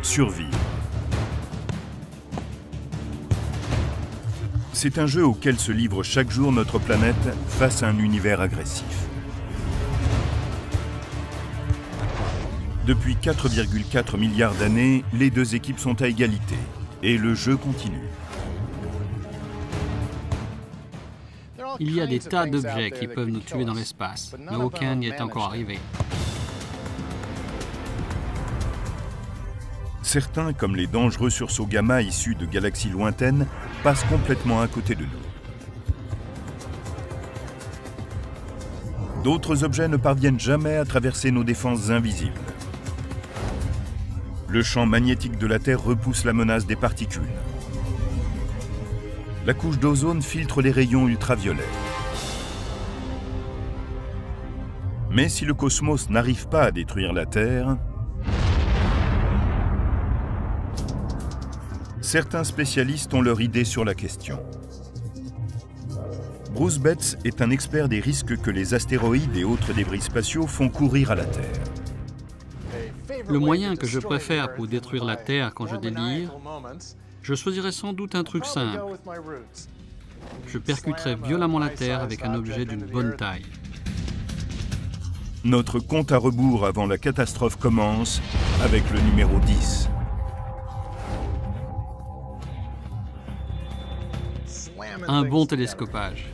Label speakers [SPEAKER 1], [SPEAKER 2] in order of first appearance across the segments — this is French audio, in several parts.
[SPEAKER 1] survivre. C'est un jeu auquel se livre chaque jour notre planète face à un univers agressif. Depuis 4,4 milliards d'années, les deux équipes sont à égalité et le jeu continue.
[SPEAKER 2] Il y a des tas d'objets qui peuvent nous tuer dans l'espace, mais aucun n'y est encore arrivé.
[SPEAKER 1] Certains, comme les dangereux sursauts gamma issus de galaxies lointaines, passent complètement à côté de nous. D'autres objets ne parviennent jamais à traverser nos défenses invisibles. Le champ magnétique de la Terre repousse la menace des particules. La couche d'ozone filtre les rayons ultraviolets. Mais si le cosmos n'arrive pas à détruire la Terre, certains spécialistes ont leur idée sur la question. Bruce Betts est un expert des risques que les astéroïdes et autres débris spatiaux font courir à la Terre.
[SPEAKER 2] Le moyen que je préfère pour détruire la Terre quand je délire, je choisirais sans doute un truc simple. Je percuterais violemment la Terre avec un objet d'une bonne taille.
[SPEAKER 1] Notre compte à rebours avant la catastrophe commence avec le numéro 10.
[SPEAKER 2] Un bon télescopage.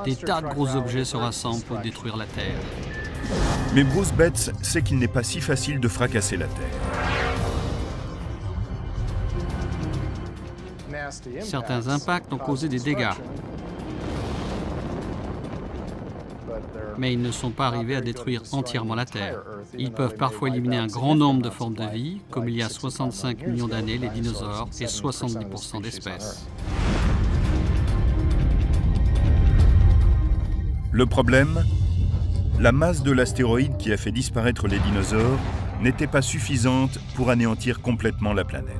[SPEAKER 2] Des tas de gros objets se rassemblent pour détruire la Terre.
[SPEAKER 1] Mais Bruce Betts sait qu'il n'est pas si facile de fracasser la Terre.
[SPEAKER 2] Certains impacts ont causé des dégâts, mais ils ne sont pas arrivés à détruire entièrement la Terre. Ils peuvent parfois éliminer un grand nombre de formes de vie, comme il y a 65 millions d'années les dinosaures et 70% d'espèces.
[SPEAKER 1] Le problème, la masse de l'astéroïde qui a fait disparaître les dinosaures n'était pas suffisante pour anéantir complètement la planète.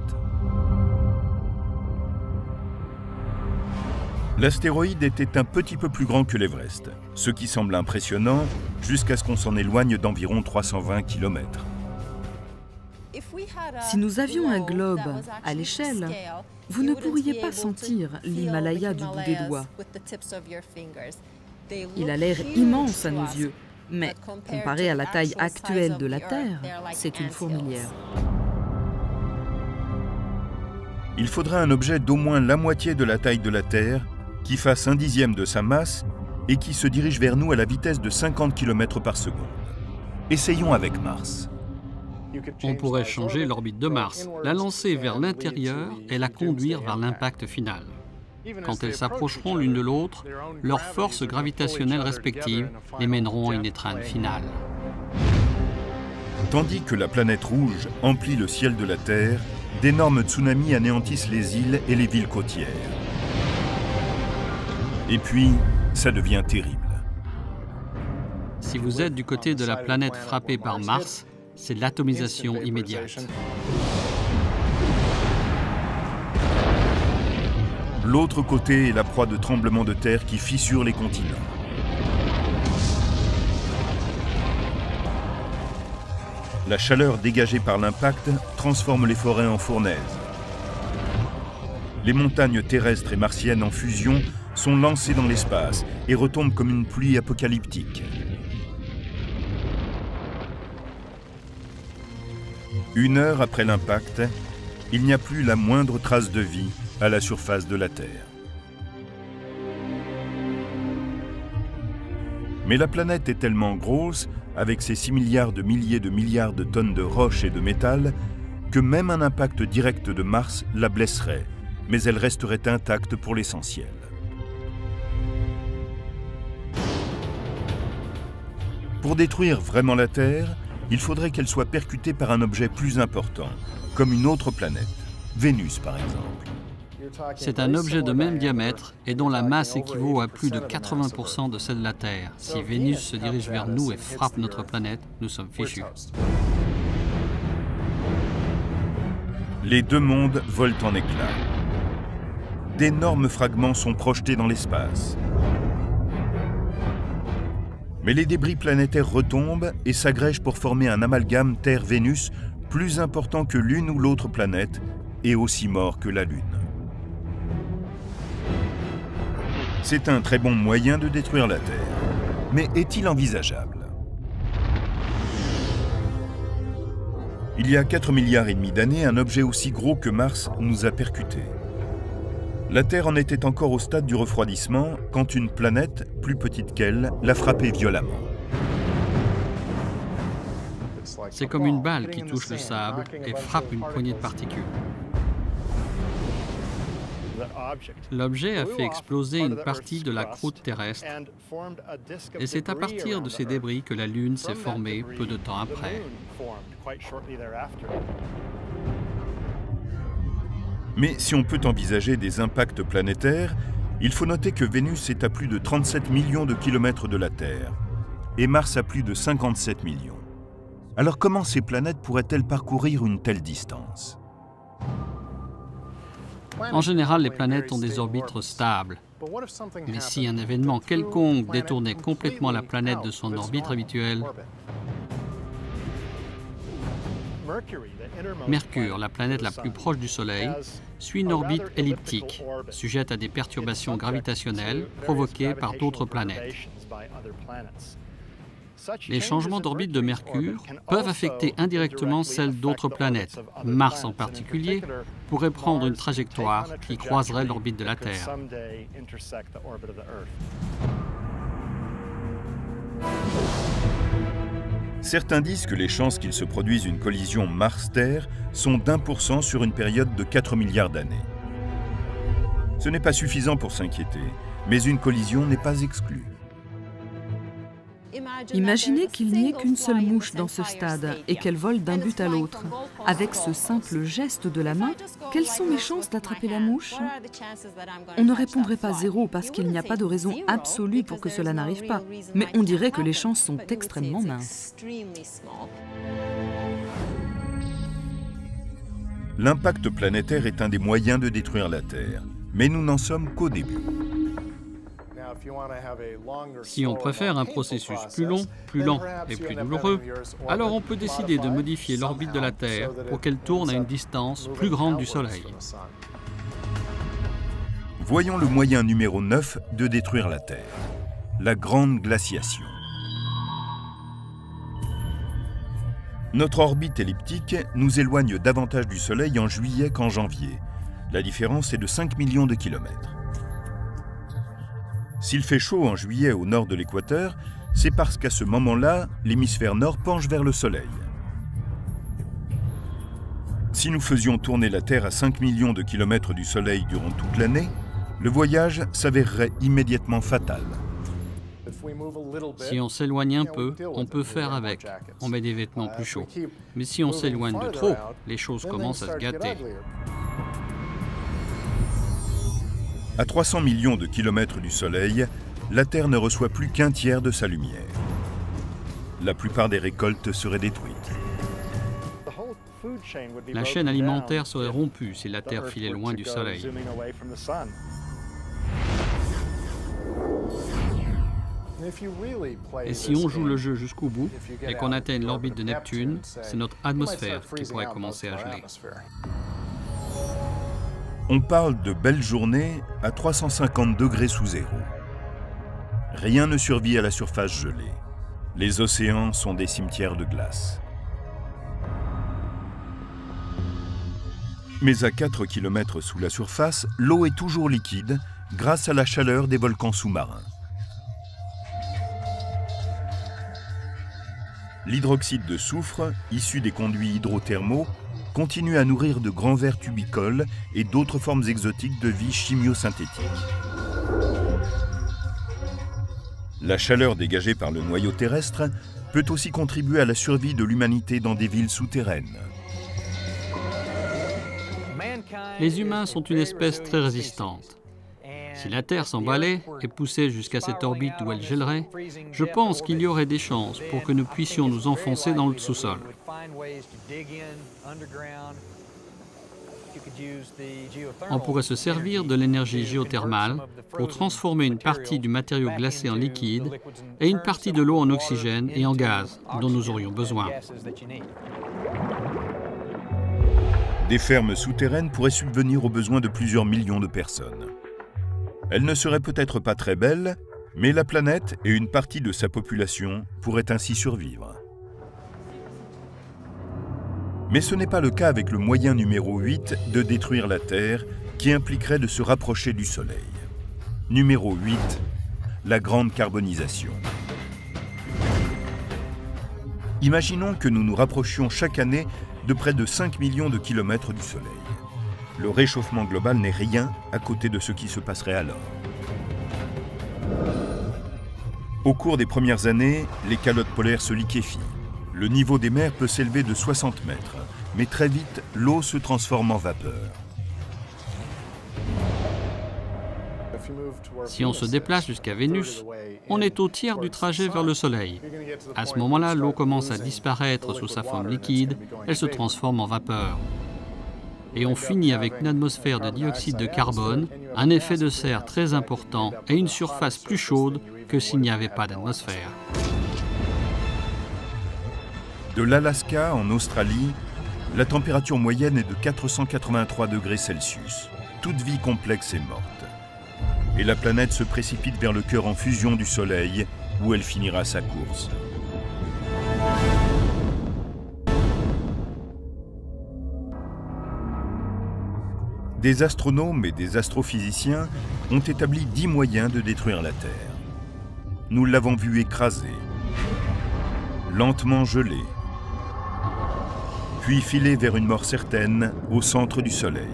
[SPEAKER 1] L'astéroïde était un petit peu plus grand que l'Everest, ce qui semble impressionnant jusqu'à ce qu'on s'en éloigne d'environ 320 km.
[SPEAKER 3] Si nous avions un globe à l'échelle, vous ne pourriez pas sentir l'Himalaya du bout des doigts. Il a l'air immense à nos yeux, mais comparé à la taille actuelle de la Terre, c'est une fourmilière.
[SPEAKER 1] Il faudra un objet d'au moins la moitié de la taille de la Terre, qui fasse 1/10 de sa masse et qui se dirige vers nous à la vitesse de 50 km par seconde. Essayons avec Mars.
[SPEAKER 2] On pourrait changer l'orbite de Mars, la lancer vers l'intérieur et la conduire vers l'impact final. Quand elles s'approcheront l'une de l'autre, leurs forces gravitationnelles respectives les mèneront à une étreinte finale.
[SPEAKER 1] Tandis que la planète rouge emplit le ciel de la Terre, d'énormes tsunamis anéantissent les îles et les villes côtières. Et puis, ça devient terrible.
[SPEAKER 2] Si vous êtes du côté de la planète frappée par Mars, c'est l'atomisation immédiate.
[SPEAKER 1] L'autre côté est la proie de tremblements de terre qui fissurent les continents. La chaleur dégagée par l'impact transforme les forêts en fournaises. Les montagnes terrestres et martiennes en fusion sont lancées dans l'espace et retombent comme une pluie apocalyptique. Une heure après l'impact, il n'y a plus la moindre trace de vie à la surface de la Terre. Mais la planète est tellement grosse, avec ses 6 milliards de milliers de milliards de tonnes de roches et de métal, que même un impact direct de Mars la blesserait, mais elle resterait intacte pour l'essentiel. Pour détruire vraiment la Terre, il faudrait qu'elle soit percutée par un objet plus important, comme une autre planète, Vénus par exemple.
[SPEAKER 2] C'est un objet de même diamètre et dont la masse équivaut à plus de 80% de celle de la Terre. Si Vénus se dirige vers nous et frappe notre planète, nous sommes fichus.
[SPEAKER 1] Les deux mondes volent en éclats. D'énormes fragments sont projetés dans l'espace. Mais les débris planétaires retombent et s'agrègent pour former un amalgame Terre-Vénus plus important que l'une ou l'autre planète et aussi mort que la Lune. C'est un très bon moyen de détruire la Terre. Mais est-il envisageable? Il y a 4,5 milliards d'années, un objet aussi gros que Mars nous a percutés. La Terre en était encore au stade du refroidissement quand une planète, plus petite qu'elle, l'a frappée violemment.
[SPEAKER 2] C'est comme une balle qui touche le sable et frappe une poignée de particules. L'objet a fait exploser une partie de la croûte terrestre et c'est à partir de ces débris que la Lune s'est formée peu de temps après.
[SPEAKER 1] Mais si on peut envisager des impacts planétaires, il faut noter que Vénus est à plus de 37 millions de kilomètres de la Terre et Mars à plus de 57 millions. Alors comment ces planètes pourraient-elles parcourir une telle distance?
[SPEAKER 2] En général, les planètes ont des orbites stables. Mais si un événement quelconque détournait complètement la planète de son orbite habituelle, Mercure, la planète la plus proche du Soleil, suit une orbite elliptique, sujette à des perturbations gravitationnelles provoquées par d'autres planètes. Les changements d'orbite de Mercure peuvent affecter indirectement celles d'autres planètes. Mars en particulier pourrait prendre une trajectoire qui croiserait l'orbite de la Terre.
[SPEAKER 1] Certains disent que les chances qu'il se produise une collision Mars-Terre sont d'1% sur une période de 4 milliards d'années. Ce n'est pas suffisant pour s'inquiéter, mais une collision n'est pas exclue.
[SPEAKER 3] Imaginez qu'il n'y ait qu'une seule mouche dans ce stade et qu'elle vole d'un but à l'autre. Avec ce simple geste de la main, quelles sont mes chances d'attraper la mouche? On ne répondrait pas 0 parce qu'il n'y a pas de raison absolue pour que cela n'arrive pas, mais on dirait que les chances sont extrêmement minces.
[SPEAKER 1] L'impact planétaire est un des moyens de détruire la Terre, mais nous n'en sommes qu'au début.
[SPEAKER 2] Si on préfère un processus plus long, plus lent et plus douloureux, alors on peut décider de modifier l'orbite de la Terre pour qu'elle tourne à une distance plus grande du Soleil.
[SPEAKER 1] Voyons le moyen numéro 9 de détruire la Terre, la grande glaciation. Notre orbite elliptique nous éloigne davantage du Soleil en juillet qu'en janvier. La différence est de 5 millions de kilomètres. S'il fait chaud en juillet au nord de l'équateur, c'est parce qu'à ce moment-là, l'hémisphère nord penche vers le Soleil. Si nous faisions tourner la Terre à 5 millions de kilomètres du Soleil durant toute l'année, le voyage s'avérerait immédiatement fatal.
[SPEAKER 2] Si on s'éloigne un peu, on peut faire avec. On met des vêtements plus chauds. Mais si on s'éloigne de trop, les choses commencent à se gâter.
[SPEAKER 1] À 300 millions de kilomètres du Soleil, la Terre ne reçoit plus qu'un tiers de sa lumière. La plupart des récoltes seraient détruites.
[SPEAKER 2] La chaîne alimentaire serait rompue si la Terre filait loin du Soleil. Et si on joue le jeu jusqu'au bout et qu'on atteigne l'orbite de Neptune, c'est notre atmosphère qui pourrait commencer à geler.
[SPEAKER 1] On parle de belles journées à 350 degrés sous zéro. Rien ne survit à la surface gelée. Les océans sont des cimetières de glace. Mais à 4 km sous la surface, l'eau est toujours liquide grâce à la chaleur des volcans sous-marins. L'hydroxyde de soufre, issu des conduits hydrothermaux, continue à nourrir de grands vers tubicoles et d'autres formes exotiques de vie chimiosynthétique. La chaleur dégagée par le noyau terrestre peut aussi contribuer à la survie de l'humanité dans des villes souterraines.
[SPEAKER 2] Les humains sont une espèce très résistante. Si la Terre s'emballait et poussait jusqu'à cette orbite où elle gèlerait, je pense qu'il y aurait des chances pour que nous puissions nous enfoncer dans le sous-sol. On pourrait se servir de l'énergie géothermale pour transformer une partie du matériau glacé en liquide et une partie de l'eau en oxygène et en gaz dont nous aurions besoin.
[SPEAKER 1] Des fermes souterraines pourraient subvenir aux besoins de plusieurs millions de personnes. Elles ne seraient peut-être pas très belles, mais la planète et une partie de sa population pourraient ainsi survivre. Mais ce n'est pas le cas avec le moyen numéro 8 de détruire la Terre, qui impliquerait de se rapprocher du Soleil. Numéro 8, la grande carbonisation. Imaginons que nous nous rapprochions chaque année de près de 5 millions de kilomètres du Soleil. Le réchauffement global n'est rien à côté de ce qui se passerait alors. Au cours des premières années, les calottes polaires se liquéfient. Le niveau des mers peut s'élever de 60 mètres, mais très vite, l'eau se transforme en vapeur.
[SPEAKER 2] Si on se déplace jusqu'à Vénus, on est au tiers du trajet vers le Soleil. À ce moment-là, l'eau commence à disparaître sous sa forme liquide, elle se transforme en vapeur. Et on finit avec une atmosphère de dioxyde de carbone, un effet de serre très important et une surface plus chaude que s'il n'y avait pas d'atmosphère.
[SPEAKER 1] De l'Alaska en Australie, la température moyenne est de 483 degrés Celsius. Toute vie complexe est morte. Et la planète se précipite vers le cœur en fusion du Soleil, où elle finira sa course. Des astronomes et des astrophysiciens ont établi 10 moyens de détruire la Terre. Nous l'avons vu écraser, lentement geler, puis filer vers une mort certaine au centre du Soleil.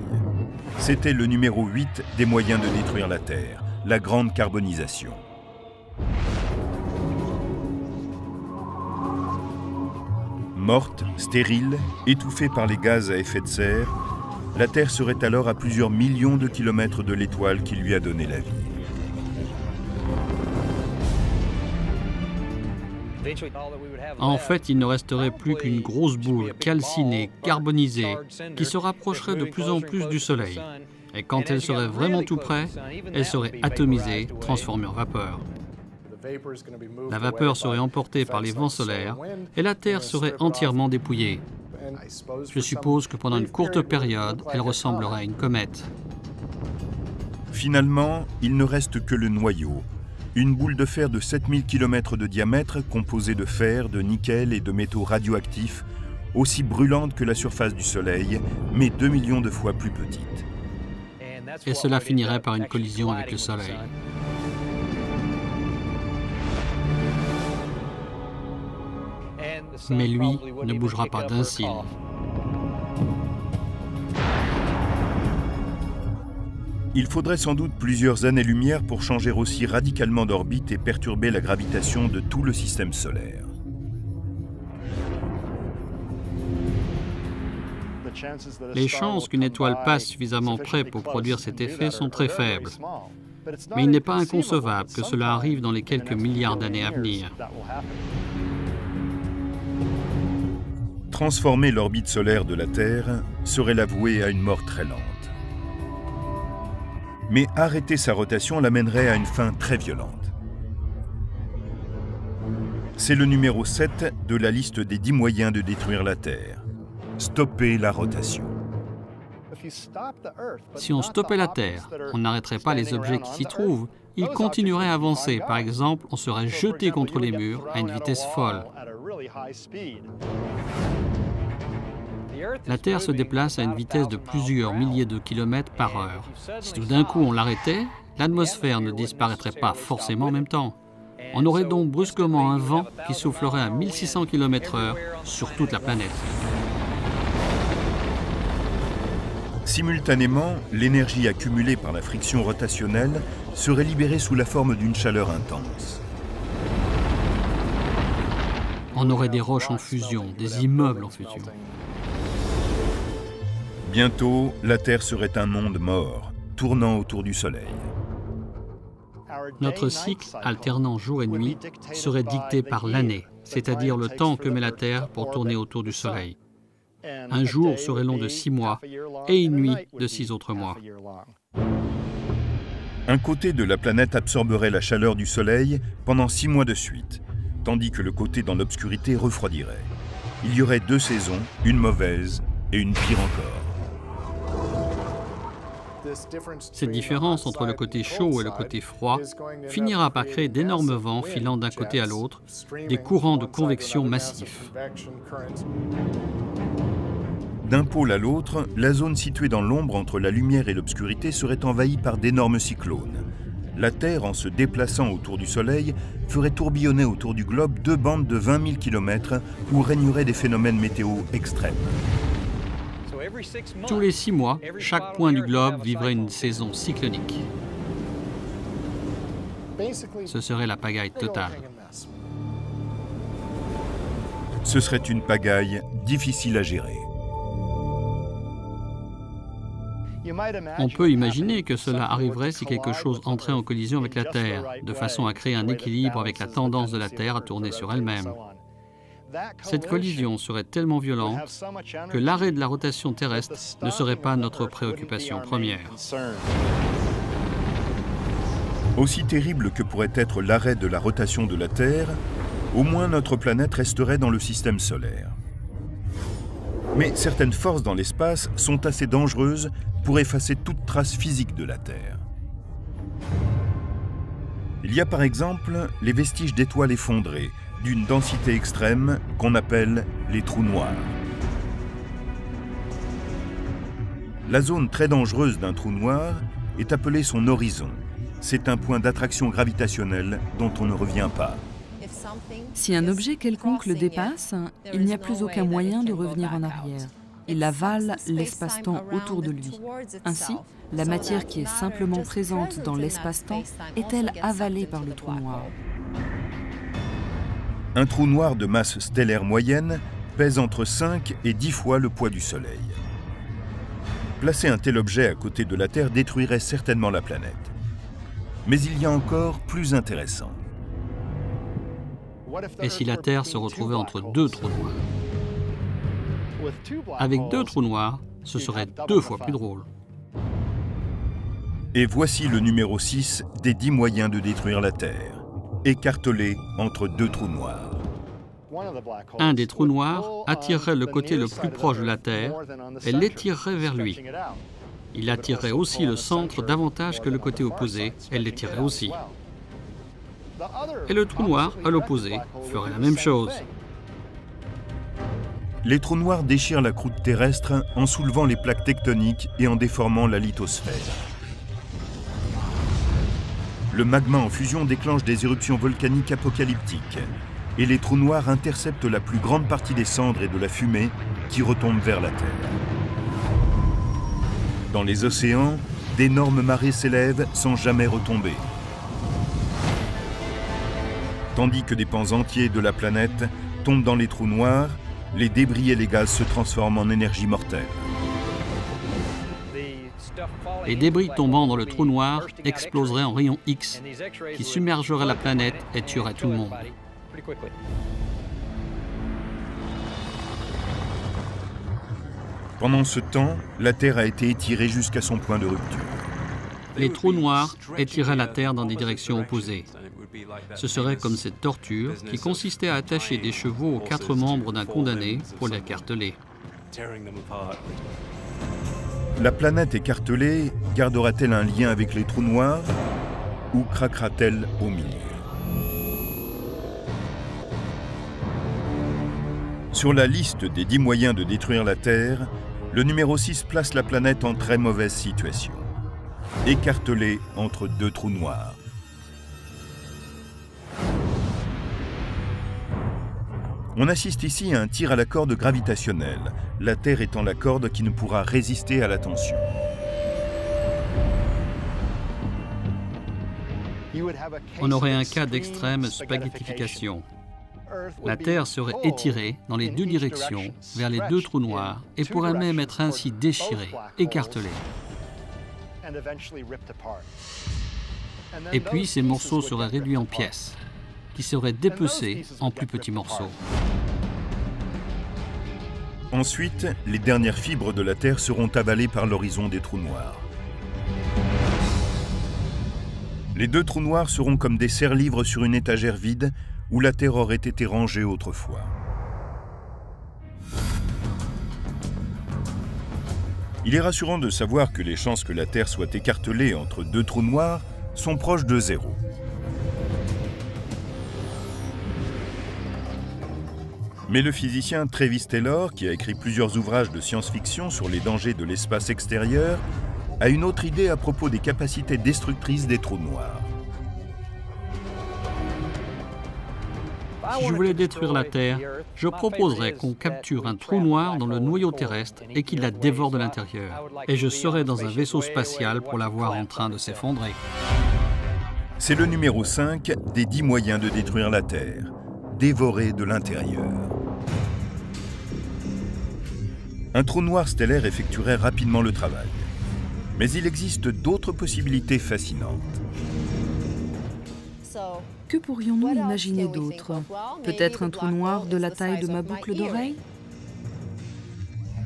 [SPEAKER 1] C'était le numéro 8 des moyens de détruire la Terre, la grande carbonisation. Morte, stérile, étouffée par les gaz à effet de serre, la Terre serait alors à plusieurs millions de kilomètres de l'étoile qui lui a donné la vie.
[SPEAKER 2] En fait, il ne resterait plus qu'une grosse boule calcinée, carbonisée, qui se rapprocherait de plus en plus du Soleil. Et quand elle serait vraiment tout près, elle serait atomisée, transformée en vapeur. La vapeur serait emportée par les vents solaires et la Terre serait entièrement dépouillée. Je suppose que pendant une courte période, elle ressemblerait à une comète.
[SPEAKER 1] Finalement, il ne reste que le noyau. Une boule de fer de 7000 km de diamètre composée de fer, de nickel et de métaux radioactifs, aussi brûlante que la surface du Soleil, mais 2 millions de fois plus petite.
[SPEAKER 2] Et cela finirait par une collision avec le Soleil. Mais lui ne bougera pas d'un cil.
[SPEAKER 1] Il faudrait sans doute plusieurs années-lumière pour changer aussi radicalement d'orbite et perturber la gravitation de tout le système solaire.
[SPEAKER 2] Les chances qu'une étoile passe suffisamment près pour produire cet effet sont très faibles. Mais il n'est pas inconcevable que cela arrive dans les quelques milliards d'années à venir.
[SPEAKER 1] Transformer l'orbite solaire de la Terre serait la vouer à une mort très lente. Mais arrêter sa rotation l'amènerait à une fin très violente. C'est le numéro 7 de la liste des 10 moyens de détruire la Terre. Stopper la rotation.
[SPEAKER 2] Si on stoppait la Terre, on n'arrêterait pas les objets qui s'y trouvent. Ils continueraient à avancer. Par exemple, on serait jeté contre les murs à une vitesse folle. La Terre se déplace à une vitesse de plusieurs milliers de kilomètres par heure. Si tout d'un coup on l'arrêtait, l'atmosphère ne disparaîtrait pas forcément en même temps. On aurait donc brusquement un vent qui soufflerait à 1600 km/h sur toute la planète.
[SPEAKER 1] Simultanément, l'énergie accumulée par la friction rotationnelle serait libérée sous la forme d'une chaleur intense.
[SPEAKER 2] On aurait des roches en fusion, des immeubles en fusion.
[SPEAKER 1] Bientôt, la Terre serait un monde mort, tournant autour du Soleil.
[SPEAKER 2] Notre cycle, alternant jour et nuit, serait dicté par l'année, c'est-à-dire le temps que met la Terre pour tourner autour du Soleil. Un jour serait long de 6 mois et une nuit de 6 autres mois.
[SPEAKER 1] Un côté de la planète absorberait la chaleur du Soleil pendant 6 mois de suite, tandis que le côté dans l'obscurité refroidirait. Il y aurait 2 saisons, une mauvaise et une pire encore.
[SPEAKER 2] Cette différence entre le côté chaud et le côté froid finira par créer d'énormes vents filant d'un côté à l'autre, des courants de convection massifs.
[SPEAKER 1] D'un pôle à l'autre, la zone située dans l'ombre entre la lumière et l'obscurité serait envahie par d'énormes cyclones. La Terre, en se déplaçant autour du Soleil, ferait tourbillonner autour du globe 2 bandes de 20 000 km où régneraient des phénomènes météo extrêmes.
[SPEAKER 2] Tous les 6 mois, chaque point du globe vivrait une saison cyclonique. Ce serait la pagaille totale.
[SPEAKER 1] Ce serait une pagaille difficile à gérer.
[SPEAKER 2] On peut imaginer que cela arriverait si quelque chose entrait en collision avec la Terre, de façon à créer un équilibre avec la tendance de la Terre à tourner sur elle-même. Cette collision serait tellement violente que l'arrêt de la rotation terrestre ne serait pas notre préoccupation première.
[SPEAKER 1] Aussi terrible que pourrait être l'arrêt de la rotation de la Terre, au moins notre planète resterait dans le système solaire. Mais certaines forces dans l'espace sont assez dangereuses pour effacer toute trace physique de la Terre. Il y a par exemple les vestiges d'étoiles effondrées, d'une densité extrême qu'on appelle les trous noirs. La zone très dangereuse d'un trou noir est appelée son horizon. C'est un point d'attraction gravitationnelle dont on ne revient pas.
[SPEAKER 3] Si un objet quelconque le dépasse, il n'y a plus aucun moyen de revenir en arrière. Il avale l'espace-temps autour de lui. Ainsi, la matière qui est simplement présente dans l'espace-temps est-elle avalée par le trou noir?
[SPEAKER 1] Un trou noir de masse stellaire moyenne pèse entre 5 et 10 fois le poids du Soleil. Placer un tel objet à côté de la Terre détruirait certainement la planète. Mais il y a encore plus intéressant.
[SPEAKER 2] Et si la Terre se retrouvait entre 2 trous noirs? Avec 2 trous noirs, ce serait 2 fois plus drôle.
[SPEAKER 1] Et voici le numéro 6 des 10 moyens de détruire la Terre. Écartelé entre 2 trous noirs.
[SPEAKER 2] Un des trous noirs attirerait le côté le plus proche de la Terre et l'étirerait vers lui. Il attirerait aussi le centre davantage que le côté opposé et l'étirerait aussi. Et le trou noir, à l'opposé, ferait la même chose.
[SPEAKER 1] Les trous noirs déchirent la croûte terrestre en soulevant les plaques tectoniques et en déformant la lithosphère. Le magma en fusion déclenche des éruptions volcaniques apocalyptiques et les trous noirs interceptent la plus grande partie des cendres et de la fumée qui retombent vers la Terre. Dans les océans, d'énormes marées s'élèvent sans jamais retomber. Tandis que des pans entiers de la planète tombent dans les trous noirs, les débris et les gaz se transforment en énergie mortelle.
[SPEAKER 2] Les débris tombant dans le trou noir exploseraient en rayons X, qui submergeraient la planète et tueraient tout le monde.
[SPEAKER 1] Pendant ce temps, la Terre a été étirée jusqu'à son point de rupture.
[SPEAKER 2] Les trous noirs étiraient la Terre dans des directions opposées. Ce serait comme cette torture qui consistait à attacher des chevaux aux 4 membres d'un condamné pour l'écarteler.
[SPEAKER 1] La planète écartelée gardera-t-elle un lien avec les trous noirs ou craquera-t-elle au milieu? Sur la liste des 10 moyens de détruire la Terre, le numéro 6 place la planète en très mauvaise situation. Écartelée entre 2 trous noirs. On assiste ici à un tir à la corde gravitationnelle, la Terre étant la corde qui ne pourra résister à la tension.
[SPEAKER 2] On aurait un cas d'extrême spaghettification. La Terre serait étirée dans les 2 directions vers les 2 trous noirs et pourrait même être ainsi déchirée, écartelée. Et puis ces morceaux seraient réduits en pièces, qui seraient dépecés en plus petits morceaux.
[SPEAKER 1] Ensuite, les dernières fibres de la Terre seront avalées par l'horizon des trous noirs. Les 2 trous noirs seront comme des serre-livres sur une étagère vide où la Terre aurait été rangée autrefois. Il est rassurant de savoir que les chances que la Terre soit écartelée entre deux trous noirs sont proches de zéro. Mais le physicien Travis Taylor, qui a écrit plusieurs ouvrages de science-fiction sur les dangers de l'espace extérieur, a une autre idée à propos des capacités destructrices des trous noirs.
[SPEAKER 2] Si je voulais détruire la Terre, je proposerais qu'on capture un trou noir dans le noyau terrestre et qu'il la dévore de l'intérieur. Et je serais dans un vaisseau spatial pour la voir en train de s'effondrer.
[SPEAKER 1] C'est le numéro 5 des 10 moyens de détruire la Terre, dévorer de l'intérieur. Un trou noir stellaire effectuerait rapidement le travail. Mais il existe d'autres possibilités fascinantes.
[SPEAKER 3] Que pourrions-nous imaginer d'autre? Peut-être un trou noir de la taille de ma boucle d'oreille?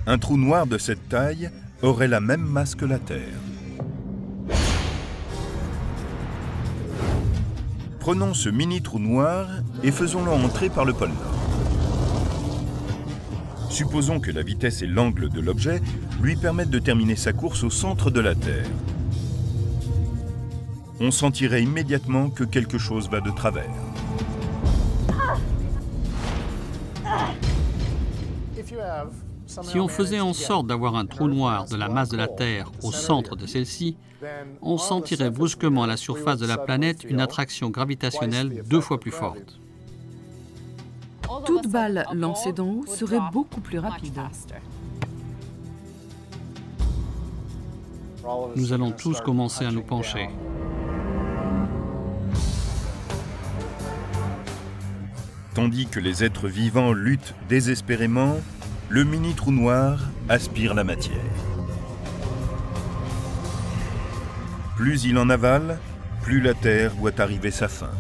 [SPEAKER 1] Un trou noir de cette taille aurait la même masse que la Terre. Prenons ce mini trou noir et faisons-le entrer par le pôle Nord. Supposons que la vitesse et l'angle de l'objet lui permettent de terminer sa course au centre de la Terre. On sentirait immédiatement que quelque chose va de travers.
[SPEAKER 2] Si on faisait en sorte d'avoir un trou noir de la masse de la Terre au centre de celle-ci, on sentirait brusquement à la surface de la planète une attraction gravitationnelle 2 fois plus forte.
[SPEAKER 3] Toute balle lancée d'en haut serait beaucoup plus rapide.
[SPEAKER 2] Nous allons tous commencer à nous pencher.
[SPEAKER 1] Tandis que les êtres vivants luttent désespérément, le mini trou noir aspire la matière. Plus il en avale, plus la Terre voit arriver sa fin.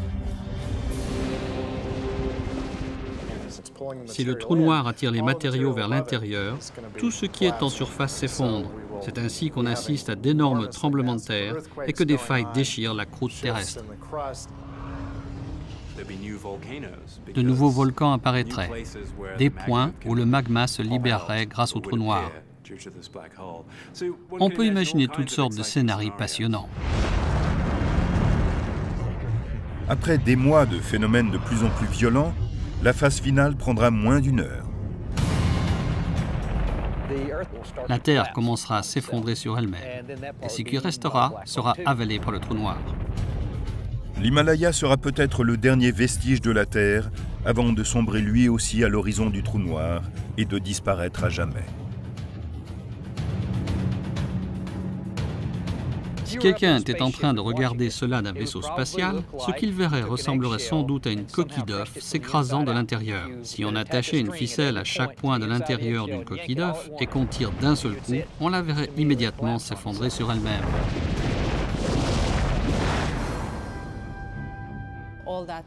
[SPEAKER 2] Si le trou noir attire les matériaux vers l'intérieur, tout ce qui est en surface s'effondre. C'est ainsi qu'on assiste à d'énormes tremblements de terre et que des failles déchirent la croûte terrestre. De nouveaux volcans apparaîtraient, des points où le magma se libérerait grâce au trou noir. On peut imaginer toutes sortes de scénarios passionnants.
[SPEAKER 1] Après des mois de phénomènes de plus en plus violents, la phase finale prendra moins d'1 heure.
[SPEAKER 2] La Terre commencera à s'effondrer sur elle-même, et ce qui restera sera avalé par le trou noir.
[SPEAKER 1] L'Himalaya sera peut-être le dernier vestige de la Terre avant de sombrer lui aussi à l'horizon du trou noir et de disparaître à jamais.
[SPEAKER 2] Si quelqu'un était en train de regarder cela d'un vaisseau spatial, ce qu'il verrait ressemblerait sans doute à une coquille d'œuf s'écrasant de l'intérieur. Si on attachait une ficelle à chaque point de l'intérieur d'une coquille d'œuf et qu'on tire d'un seul coup, on la verrait immédiatement s'effondrer sur elle-même.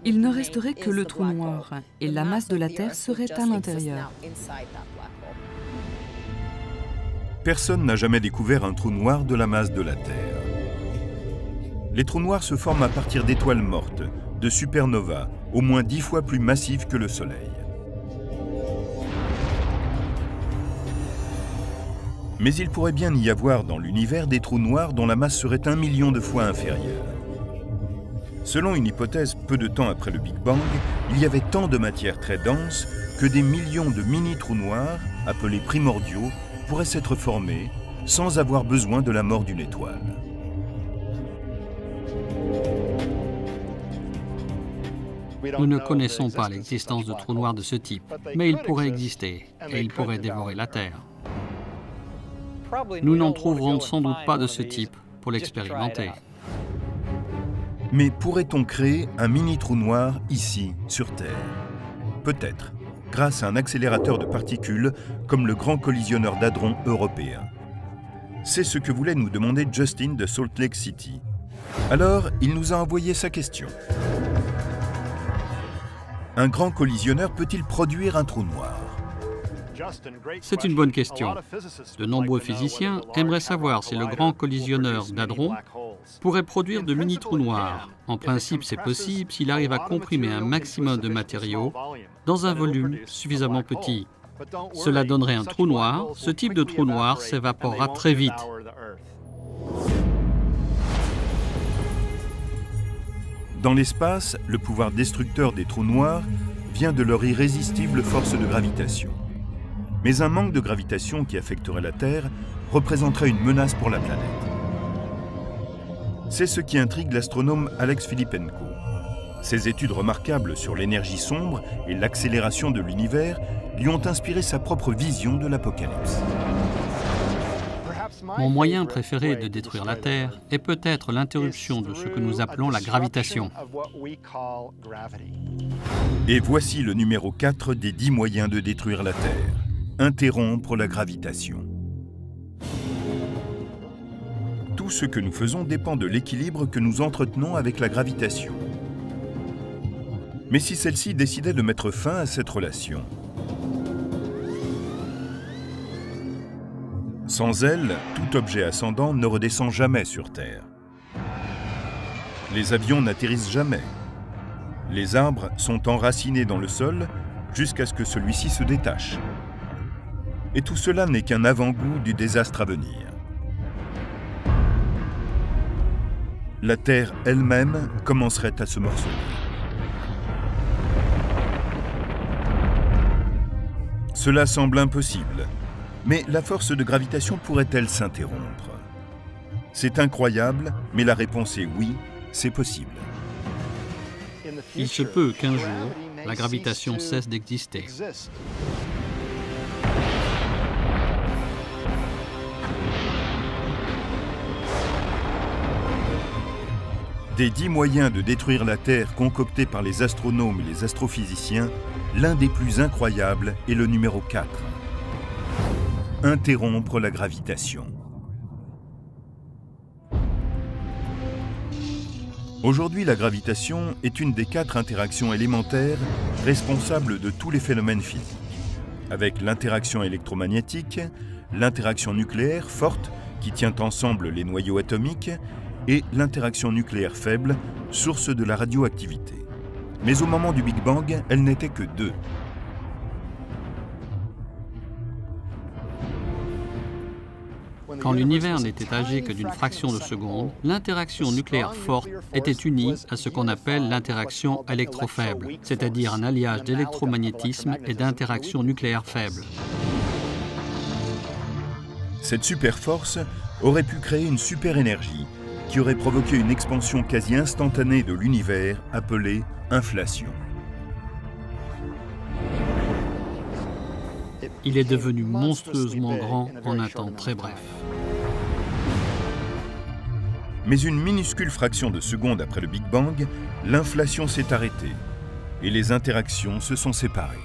[SPEAKER 3] Il ne resterait que le trou noir et la masse de la Terre serait à l'intérieur.
[SPEAKER 1] Personne n'a jamais découvert un trou noir de la masse de la Terre. Les trous noirs se forment à partir d'étoiles mortes, de supernovas, au moins 10 fois plus massives que le Soleil. Mais il pourrait bien y avoir dans l'univers des trous noirs dont la masse serait 1 million de fois inférieure. Selon une hypothèse, peu de temps après le Big Bang, il y avait tant de matière très dense que des millions de mini-trous noirs, appelés primordiaux, pourraient s'être formés sans avoir besoin de la mort d'une étoile.
[SPEAKER 2] Nous ne connaissons pas l'existence de trous noirs de ce type, mais ils pourraient exister et ils pourraient dévorer la Terre. Nous n'en trouverons sans doute pas de ce type pour l'expérimenter.
[SPEAKER 1] Mais pourrait-on créer un mini-trou noir ici, sur Terre? Peut-être, grâce à un accélérateur de particules comme le Grand Collisionneur d'Hadron européen. C'est ce que voulait nous demander Justin de Salt Lake City. Alors, il nous a envoyé sa question. Un grand collisionneur peut-il produire un trou noir?
[SPEAKER 2] C'est une bonne question. De nombreux physiciens aimeraient savoir si le Grand Collisionneur d'Hadron pourrait produire de mini-trous noirs. En principe, c'est possible s'il arrive à comprimer un maximum de matériaux dans un volume suffisamment petit. Cela donnerait un trou noir. Ce type de trou noir s'évaporera très vite.
[SPEAKER 1] Dans l'espace, le pouvoir destructeur des trous noirs vient de leur irrésistible force de gravitation. Mais un manque de gravitation qui affecterait la Terre représenterait une menace pour la planète. C'est ce qui intrigue l'astronome Alex Filippenko. Ses études remarquables sur l'énergie sombre et l'accélération de l'univers lui ont inspiré sa propre vision de l'apocalypse.
[SPEAKER 2] Mon moyen préféré de détruire la Terre est peut-être l'interruption de ce que nous appelons la gravitation.
[SPEAKER 1] Et voici le numéro 4 des 10 moyens de détruire la Terre. Interrompre la gravitation. Tout ce que nous faisons dépend de l'équilibre que nous entretenons avec la gravitation. Mais si celle-ci décidait de mettre fin à cette relation? Sans elle, tout objet ascendant ne redescend jamais sur Terre. Les avions n'atterrissent jamais. Les arbres sont enracinés dans le sol jusqu'à ce que celui-ci se détache. Et tout cela n'est qu'un avant-goût du désastre à venir. La Terre elle-même commencerait à se morceler. Cela semble impossible. Mais la force de gravitation pourrait-elle s'interrompre? C'est incroyable, mais la réponse est oui, c'est possible.
[SPEAKER 2] Il se peut qu'un jour, la gravitation cesse d'exister.
[SPEAKER 1] Des 10 moyens de détruire la Terre concoctés par les astronomes et les astrophysiciens, l'un des plus incroyables est le numéro 4. Interrompre la gravitation. Aujourd'hui, la gravitation est une des 4 interactions élémentaires responsables de tous les phénomènes physiques, avec l'interaction électromagnétique, l'interaction nucléaire forte qui tient ensemble les noyaux atomiques et l'interaction nucléaire faible, source de la radioactivité. Mais au moment du Big Bang, elle n'était que 2.
[SPEAKER 2] Quand l'univers n'était âgé que d'une fraction de seconde, l'interaction nucléaire forte était unie à ce qu'on appelle l'interaction électrofaible, c'est-à-dire un alliage d'électromagnétisme et d'interaction nucléaire faible.
[SPEAKER 1] Cette superforce aurait pu créer une super-énergie qui aurait provoqué une expansion quasi instantanée de l'univers appelée inflation.
[SPEAKER 2] Il est devenu monstrueusement grand en un temps très bref.
[SPEAKER 1] Mais une minuscule fraction de seconde après le Big Bang, l'inflation s'est arrêtée et les interactions se sont séparées.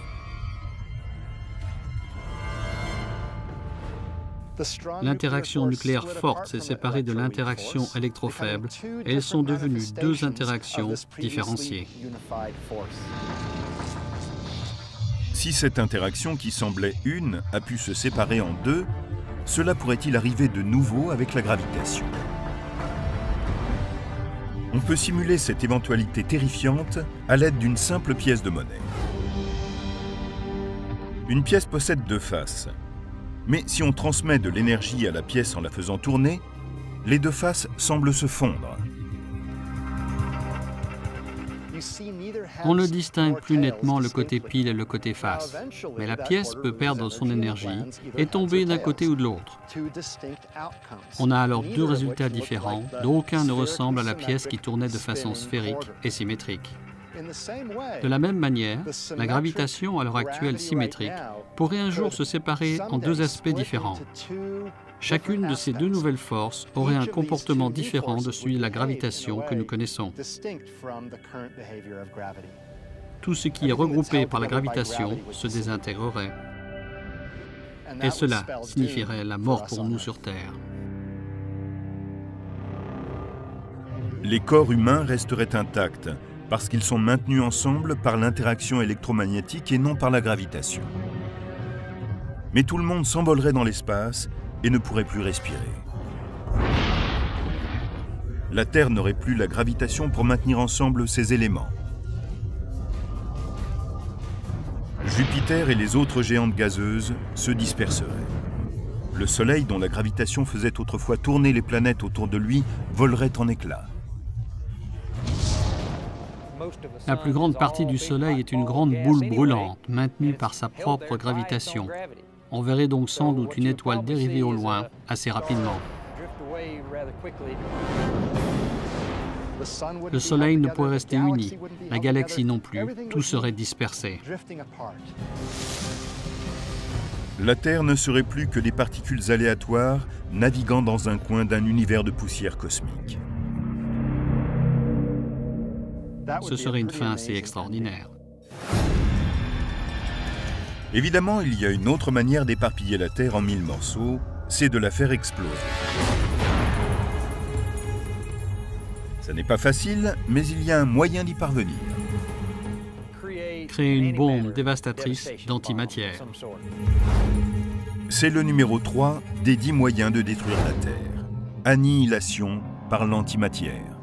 [SPEAKER 2] L'interaction nucléaire forte s'est séparée de l'interaction électrofaible et elles sont devenues 2 interactions différenciées.
[SPEAKER 1] Si cette interaction qui semblait une a pu se séparer en 2, cela pourrait-il arriver de nouveau avec la gravitation? On peut simuler cette éventualité terrifiante à l'aide d'une simple pièce de monnaie. Une pièce possède 2 faces. Mais si on transmet de l'énergie à la pièce en la faisant tourner, les 2 faces semblent se fondre.
[SPEAKER 2] On ne distingue plus nettement le côté pile et le côté face, mais la pièce peut perdre son énergie et tomber d'un côté ou de l'autre. On a alors 2 résultats différents, dont aucun ne ressemble à la pièce qui tournait de façon sphérique et symétrique. De la même manière, la gravitation à l'heure actuelle symétrique pourrait un jour se séparer en 2 aspects différents. Chacune de ces 2 nouvelles forces aurait un comportement différent de celui de la gravitation que nous connaissons. Tout ce qui est regroupé par la gravitation se désintégrerait. Et cela signifierait la mort pour nous sur Terre.
[SPEAKER 1] Les corps humains resteraient intacts parce qu'ils sont maintenus ensemble par l'interaction électromagnétique et non par la gravitation. Mais tout le monde s'envolerait dans l'espace et ne pourrait plus respirer. La Terre n'aurait plus la gravitation pour maintenir ensemble ces éléments. Jupiter et les autres géantes gazeuses se disperseraient. Le Soleil, dont la gravitation faisait autrefois tourner les planètes autour de lui, volerait en éclats.
[SPEAKER 2] La plus grande partie du Soleil est une grande boule brûlante, maintenue par sa propre gravitation. On verrait donc sans doute une étoile dériver au loin assez rapidement. Le Soleil ne pourrait rester uni, la galaxie non plus, tout serait dispersé.
[SPEAKER 1] La Terre ne serait plus que des particules aléatoires naviguant dans un coin d'un univers de poussière cosmique.
[SPEAKER 2] Ce serait une fin assez extraordinaire.
[SPEAKER 1] Évidemment, il y a une autre manière d'éparpiller la Terre en 1000 morceaux, c'est de la faire exploser. Ça n'est pas facile, mais il y a un moyen d'y parvenir.
[SPEAKER 2] Créer une bombe dévastatrice d'antimatière.
[SPEAKER 1] C'est le numéro 3 des 10 moyens de détruire la Terre. Annihilation par l'antimatière.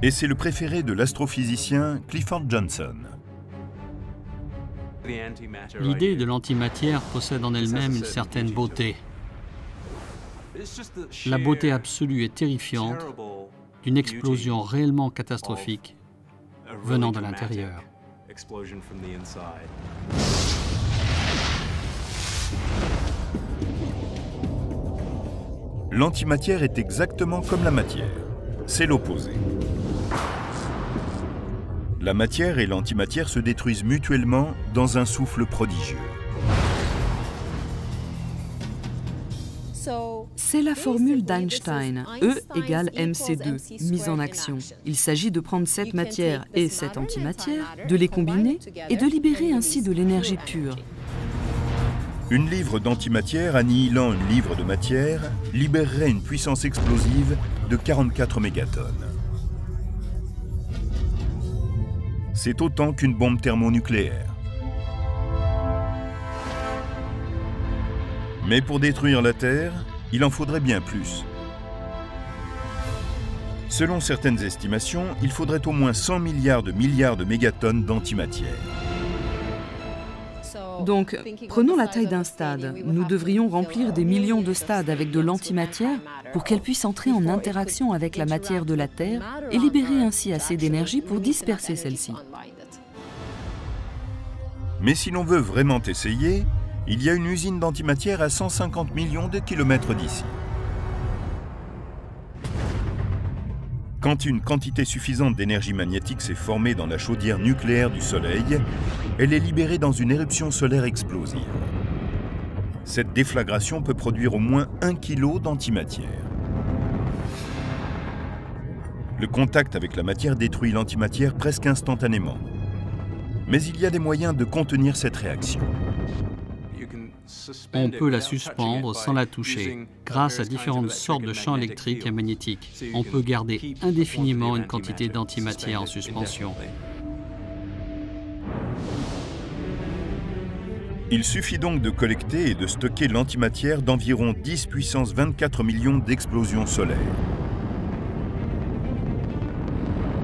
[SPEAKER 1] Et c'est le préféré de l'astrophysicien Clifford Johnson.
[SPEAKER 2] L'idée de l'antimatière possède en elle-même une certaine beauté. La beauté absolue et terrifiante d'une explosion réellement catastrophique venant de l'intérieur.
[SPEAKER 1] L'antimatière est exactement comme la matière. C'est l'opposé. La matière et l'antimatière se détruisent mutuellement dans un souffle prodigieux.
[SPEAKER 3] C'est la formule d'Einstein, E égale mc2, mise en action. Il s'agit de prendre cette matière et cette antimatière, de les combiner et de libérer ainsi de l'énergie pure.
[SPEAKER 1] Une livre d'antimatière annihilant une livre de matière libérerait une puissance explosive de 44 mégatonnes. C'est autant qu'une bombe thermonucléaire. Mais pour détruire la Terre, il en faudrait bien plus. Selon certaines estimations, il faudrait au moins 100 milliards de mégatonnes d'antimatière.
[SPEAKER 3] Donc, prenons la taille d'un stade. Nous devrions remplir des millions de stades avec de l'antimatière pour qu'elle puisse entrer en interaction avec la matière de la Terre et libérer ainsi assez d'énergie pour disperser celle-ci.
[SPEAKER 1] Mais si l'on veut vraiment essayer, il y a une usine d'antimatière à 150 millions de kilomètres d'ici. Quand une quantité suffisante d'énergie magnétique s'est formée dans la chaudière nucléaire du Soleil, elle est libérée dans une éruption solaire explosive. Cette déflagration peut produire au moins 1 kg d'antimatière. Le contact avec la matière détruit l'antimatière presque instantanément. Mais il y a des moyens de contenir cette réaction.
[SPEAKER 2] On peut la suspendre sans la toucher. Grâce à différentes sortes de champs électriques et magnétiques, on peut garder indéfiniment une quantité d'antimatière en suspension.
[SPEAKER 1] Il suffit donc de collecter et de stocker l'antimatière d'environ 10 puissance 24 millions d'explosions solaires.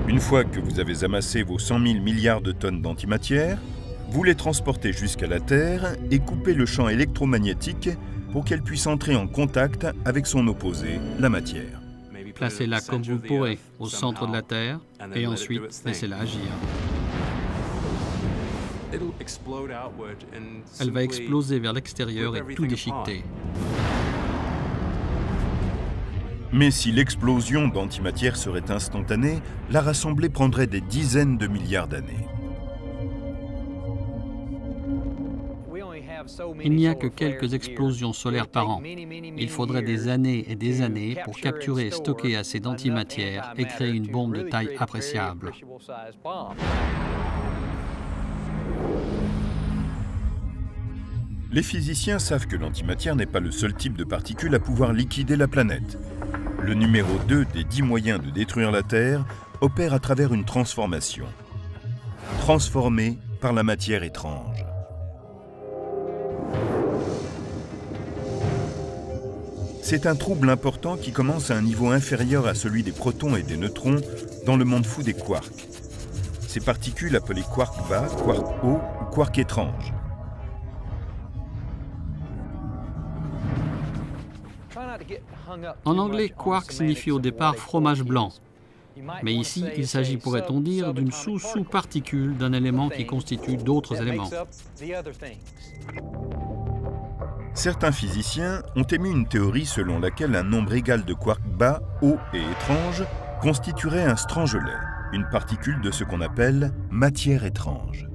[SPEAKER 1] Une fois que vous avez amassé vos 100 000 milliards de tonnes d'antimatière, vous les transportez jusqu'à la Terre et coupez le champ électromagnétique pour qu'elle puisse entrer en contact avec son opposé, la matière.
[SPEAKER 2] Placez-la comme vous le pourrez, au centre de la Terre, et ensuite laissez-la agir. Elle va exploser vers l'extérieur et tout déchiqueter.
[SPEAKER 1] Mais si l'explosion d'antimatière serait instantanée, la rassembler prendrait des dizaines de milliards d'années.
[SPEAKER 2] Il n'y a que quelques explosions solaires par an. Il faudrait des années et des années pour capturer et stocker assez d'antimatière et créer une bombe de taille appréciable.
[SPEAKER 1] Les physiciens savent que l'antimatière n'est pas le seul type de particule à pouvoir liquider la planète. Le numéro 2 des 10 moyens de détruire la Terre opère à travers une transformation. Transformée par la matière étrange. C'est un trouble important qui commence à un niveau inférieur à celui des protons et des neutrons dans le monde fou des quarks. ces particules appelées quarks bas, quarks hauts ou quarks étranges.
[SPEAKER 2] En anglais, quark signifie au départ fromage blanc. Mais ici, il s'agit, pourrait-on dire, d'une sous-particule d'un élément qui constitue d'autres éléments.
[SPEAKER 1] Certains physiciens ont émis une théorie selon laquelle un nombre égal de quarks bas, hauts et étranges constituerait un strangelet, une particule de ce qu'on appelle matière étrange.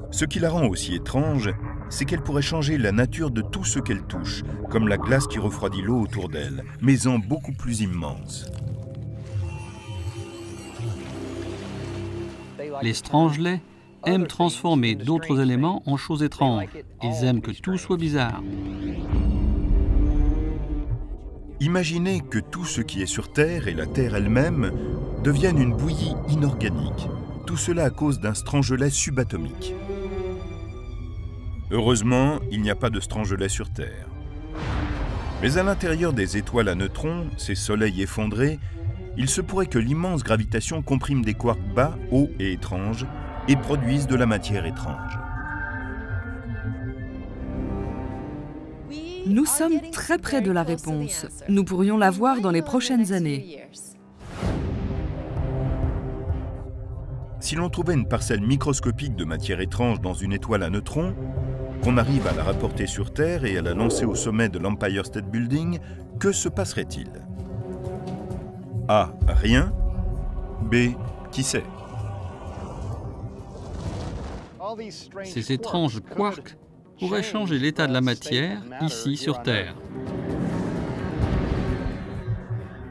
[SPEAKER 1] Ce qui la rend aussi étrange, c'est qu'elle pourrait changer la nature de tout ce qu'elle touche, comme la glace qui refroidit l'eau autour d'elle, mais en beaucoup plus immense.
[SPEAKER 2] Les strangelets aiment transformer d'autres éléments en choses étranges. Ils aiment que tout soit bizarre.
[SPEAKER 1] Imaginez que tout ce qui est sur Terre et la Terre elle-même deviennent une bouillie inorganique. Tout cela à cause d'un strangelet subatomique. Heureusement, il n'y a pas de strangelet sur Terre. Mais à l'intérieur des étoiles à neutrons, ces soleils effondrés, il se pourrait que l'immense gravitation comprime des quarks bas, hauts et étranges et produise de la matière étrange.
[SPEAKER 3] Nous sommes très près de la réponse. Nous pourrions la voir dans les prochaines années.
[SPEAKER 1] Si l'on trouvait une parcelle microscopique de matière étrange dans une étoile à neutrons, qu'on arrive à la rapporter sur Terre et à la lancer au sommet de l'Empire State Building, que se passerait-il? A. Rien. B. Qui sait?
[SPEAKER 2] Ces étranges quarks pourraient changer l'état de la matière ici sur Terre.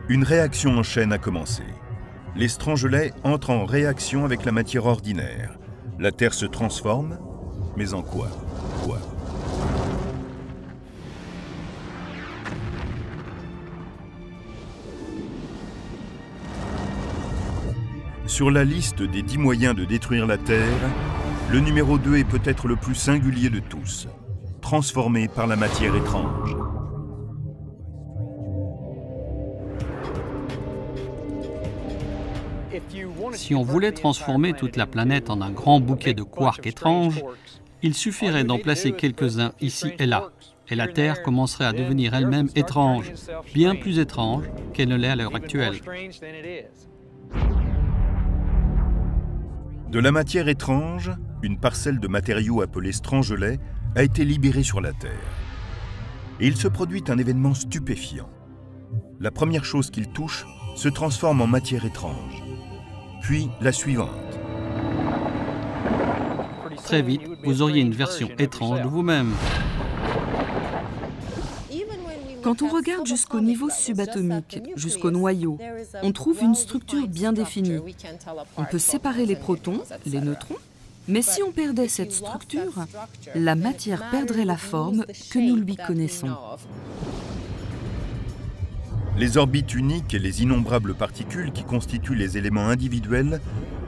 [SPEAKER 1] Une réaction en chaîne a commencé. Les strangelets entrent en réaction avec la matière ordinaire. La Terre se transforme, mais en quoi? Sur la liste des 10 moyens de détruire la Terre, le numéro 2 est peut-être le plus singulier de tous, transformé par la matière étrange.
[SPEAKER 2] Si on voulait transformer toute la planète en un grand bouquet de quarks étranges, il suffirait d'en placer quelques-uns ici et là, et la Terre commencerait à devenir elle-même étrange, bien plus étrange qu'elle ne l'est à l'heure actuelle.
[SPEAKER 1] De la matière étrange, une parcelle de matériaux appelée strangelet a été libérée sur la Terre. Et il se produit un événement stupéfiant. La première chose qu'il touche se transforme en matière étrange. Puis la suivante.
[SPEAKER 2] Très vite, vous auriez une version étrange de vous-même.
[SPEAKER 3] Quand on regarde jusqu'au niveau subatomique, jusqu'au noyau, on trouve une structure bien définie. On peut séparer les protons, les neutrons, mais si on perdait cette structure, la matière perdrait la forme que nous lui connaissons.
[SPEAKER 1] Les orbites uniques et les innombrables particules qui constituent les éléments individuels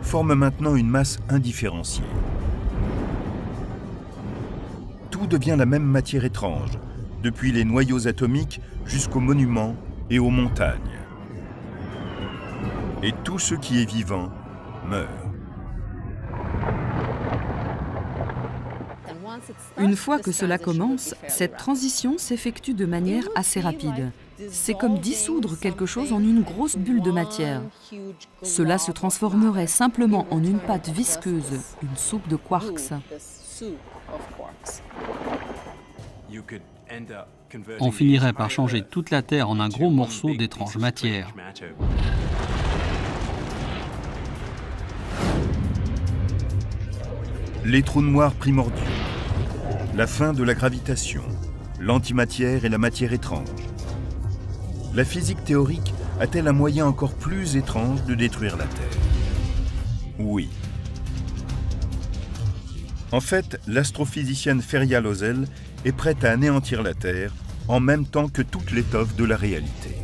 [SPEAKER 1] forment maintenant une masse indifférenciée. Tout devient la même matière étrange, depuis les noyaux atomiques jusqu'aux monuments et aux montagnes. Et tout ce qui est vivant meurt.
[SPEAKER 3] Une fois que cela commence, cette transition s'effectue de manière assez rapide. C'est comme dissoudre quelque chose en une grosse bulle de matière. Cela se transformerait simplement en une pâte visqueuse, une soupe de quarks.
[SPEAKER 2] On finirait par changer toute la Terre en un gros morceau d'étrange matière.
[SPEAKER 1] Les trous noirs primordiaux, la fin de la gravitation, l'antimatière et la matière étrange. La physique théorique a-t-elle un moyen encore plus étrange de détruire la Terre? Oui. En fait, l'astrophysicienne Feria Lozel est prête à anéantir la Terre en même temps que toute l'étoffe de la réalité.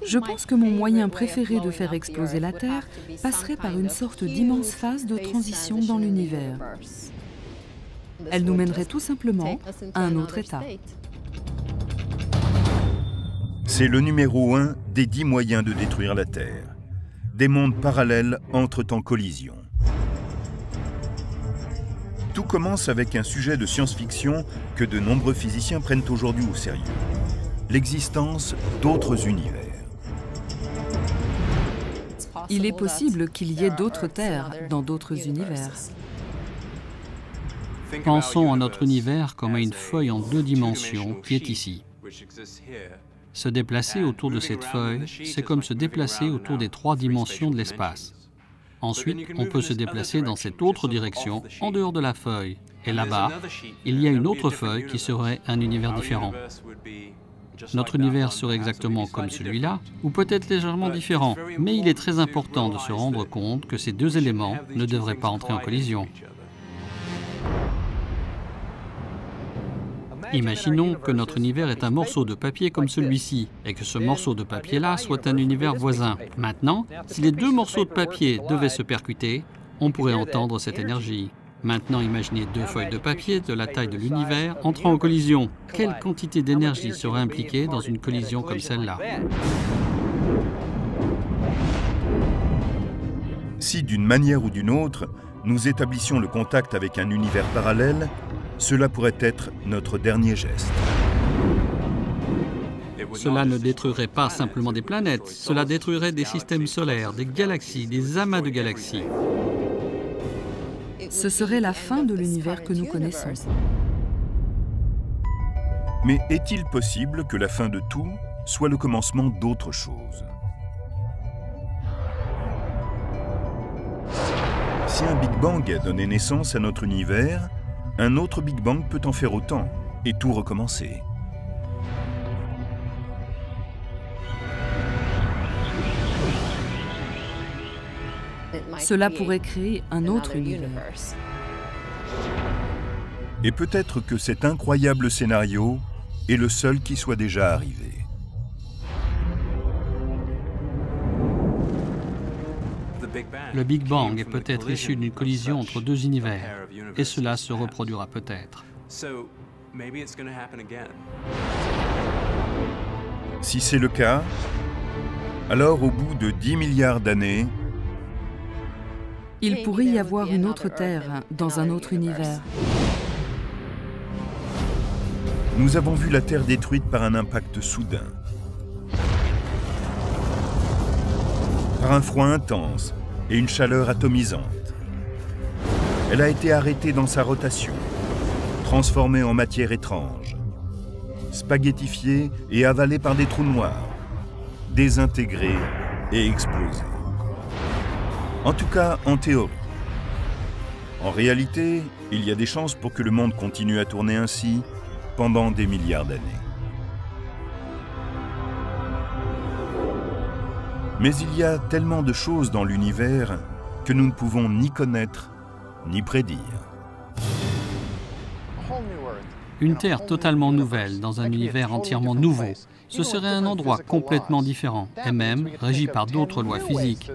[SPEAKER 3] Je pense que mon moyen préféré de faire exploser la Terre passerait par une sorte d'immense phase de transition dans l'univers. Elle nous mènerait tout simplement à un autre état.
[SPEAKER 1] C'est le numéro 1 des 10 moyens de détruire la Terre. Des mondes parallèles entrent en collision. Tout commence avec un sujet de science-fiction que de nombreux physiciens prennent aujourd'hui au sérieux. L'existence d'autres univers.
[SPEAKER 3] Il est possible qu'il y ait d'autres terres dans d'autres univers.
[SPEAKER 2] Pensons à notre univers comme à une feuille en 2 dimensions qui est ici. Se déplacer autour de cette feuille, c'est comme se déplacer autour des 3 dimensions de l'espace. Ensuite, on peut se déplacer dans cette autre direction, en dehors de la feuille. Et là-bas, il y a une autre feuille qui serait un univers différent. Notre univers serait exactement comme celui-là, ou peut-être légèrement différent, mais il est très important de se rendre compte que ces 2 éléments ne devraient pas entrer en collision. Imaginons que notre univers est un morceau de papier comme celui-ci, et que ce morceau de papier-là soit un univers voisin. Maintenant, si les 2 morceaux de papier devaient se percuter, on pourrait entendre cette énergie. Maintenant, imaginez 2 feuilles de papier de la taille de l'univers entrant en collision. Quelle quantité d'énergie serait impliquée dans une collision comme celle-là?
[SPEAKER 1] Si d'une manière ou d'une autre, nous établissions le contact avec un univers parallèle, cela pourrait être notre dernier geste.
[SPEAKER 2] Cela ne détruirait pas simplement des planètes, cela détruirait des systèmes solaires, des galaxies, des amas de galaxies.
[SPEAKER 3] Ce serait la fin de l'univers que nous connaissons.
[SPEAKER 1] Mais est-il possible que la fin de tout soit le commencement d'autre chose? Si un Big Bang a donné naissance à notre univers, un autre Big Bang peut en faire autant et tout recommencer.
[SPEAKER 3] Cela pourrait créer un autre univers.
[SPEAKER 1] Et peut-être que cet incroyable scénario est le seul qui soit déjà arrivé.
[SPEAKER 2] Le Big Bang est peut-être issu d'une collision entre 2 univers, et cela se reproduira peut-être.
[SPEAKER 1] Si c'est le cas, alors au bout de 10 milliards d'années,
[SPEAKER 3] il pourrait y avoir une autre Terre dans un autre univers.
[SPEAKER 1] nous avons vu la Terre détruite par un impact soudain, par un froid intense et une chaleur atomisante. Elle a été arrêtée dans sa rotation, transformée en matière étrange, spaghettifiée et avalée par des trous noirs, désintégrée et explosée. En tout cas, en théorie. En réalité, il y a des chances pour que le monde continue à tourner ainsi pendant des milliards d'années. Mais il y a tellement de choses dans l'univers que nous ne pouvons ni connaître, ni prédire.
[SPEAKER 2] Une Terre totalement nouvelle dans un univers entièrement nouveau, ce serait un endroit complètement différent et même régi par d'autres lois physiques.